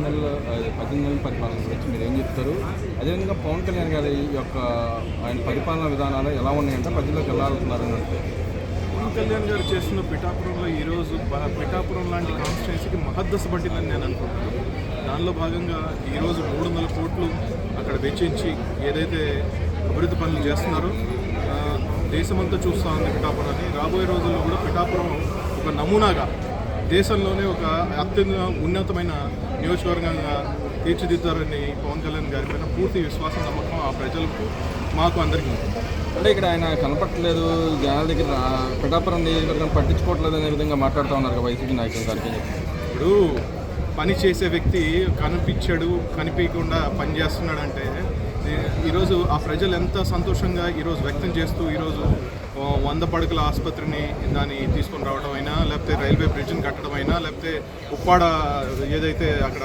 నెలల పరిపాలన గురించి మీరు ఏం చెప్తారు? అదేవిధంగా పవన్ కళ్యాణ్ గారి యొక్క ఆయన పరిపాలనా విధానాలు ఎలా ఉన్నాయంటే ప్రజల్లోకి ఎలా వెళ్తున్నారని అంటే పవన్ కళ్యాణ్ గారు చేస్తున్న పిఠాపురంలో ఈరోజు పిఠాపురం లాంటి కాన్స్టిట్యున్సీకి మహద్దశ పట్టిందని నేను అనుకుంటున్నాను. దానిలో భాగంగా ఈరోజు 300 కోట్లు అక్కడ వెచ్చించి ఏదైతే అభివృద్ధి పనులు చేస్తున్నారో దేశమంతా చూస్తూ ఉంది పిఠాపురాన్ని. రాబోయే రోజుల్లో కూడా పిఠాపురం ఒక నమూనాగా దేశంలోనే ఒక అత్యంత ఉన్నతమైన నియోజకవర్గంగా తీర్చిదిద్దారని పవన్ కళ్యాణ్ గారి పైన పూర్తి విశ్వాసం, నమ్మకం ఆ ప్రజలకు మాకు అందరికీ ఉంటుంది. అంటే ఇక్కడ ఆయన కనపట్టలేదు, జనాల దగ్గర పిఠాపురం నియోజకవర్గం పట్టించుకోవట్లేదు అనే విధంగా మాట్లాడుతూ ఉన్నారు వైసీపీ నాయకులు గారికి. ఇప్పుడు పని చేసే వ్యక్తి కనిపించాడు, కనిపించకుండా పని చేస్తున్నాడంటే ఈరోజు ఆ ప్రజలు ఎంత సంతోషంగా ఈరోజు వ్యక్తం చేస్తూ ఈరోజు 100 పడకల ఆసుపత్రిని దాన్ని తీసుకొని రావడం అయినా, లేకపోతే రైల్వే బ్రిడ్జ్ని కట్టడం అయినా, లేకపోతే ఉప్పాడ ఏదైతే అక్కడ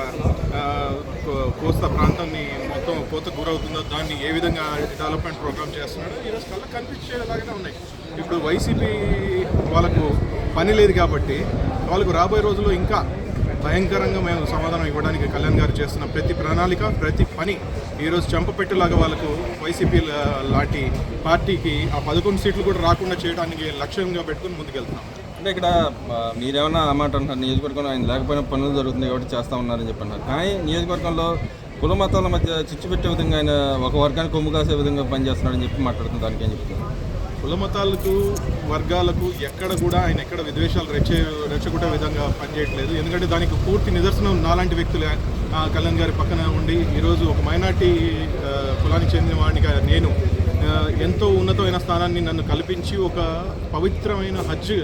కోస్తా ప్రాంతాన్ని మొత్తం కోతకు గురవుతుందో దాన్ని ఏ విధంగా డెవలప్మెంట్ ప్రోగ్రామ్ చేస్తున్నాడో ఈరోజు కళ్ళకి కనిపించేలాగానే ఉన్నాయి. ఇప్పుడు వైసీపీ వాళ్ళకు పని లేదు కాబట్టి వాళ్ళకు రాబోయే రోజుల్లో ఇంకా భయంకరంగా మేము సమాధానం ఇవ్వడానికి కళ్యాణ్ గారు చేస్తున్న ప్రతి ప్రణాళిక, ప్రతి పని ఈరోజు చెంపపెట్టులాగా వాళ్ళకు వైసీపీ లాంటి పార్టీకి ఆ 11 సీట్లు కూడా రాకుండా చేయడానికి లక్ష్యంగా పెట్టుకుని ముందుకెళ్తున్నాం. అంటే ఇక్కడ మీరేమన్నా అన్నమాట అంటారు, నియోజకవర్గంలో ఆయన లేకపోయినా పనులు జరుగుతుంది కాబట్టి చేస్తూ ఉన్నారని చెప్పన్నారు. కానీ నియోజకవర్గంలో కుల మతాల మధ్య చిచ్చు పెట్టే విధంగా ఆయన ఒక వర్గానికి కొమ్ము కాసే విధంగా పనిచేస్తున్నాడని చెప్పి మాట్లాడుతుంది. దానికి ఏం చెప్తారు? కుల మతాలకు, వర్గాలకు ఎక్కడ కూడా ఆయన ఎక్కడ విద్వేషాలు రెచ్చగొట్టే విధంగా పనిచేయట్లేదు. ఎందుకంటే దానికి పూర్తి నిదర్శనం నాలాంటి వ్యక్తులే కళ్యాణ్ గారి పక్కన ఉండి ఈరోజు ఒక మైనార్టీ కులానికి చెందిన వాడిగా నేను ఎంతో ఉన్నతమైన స్థానాన్ని నన్ను కల్పించి ఒక పవిత్రమైన హజ్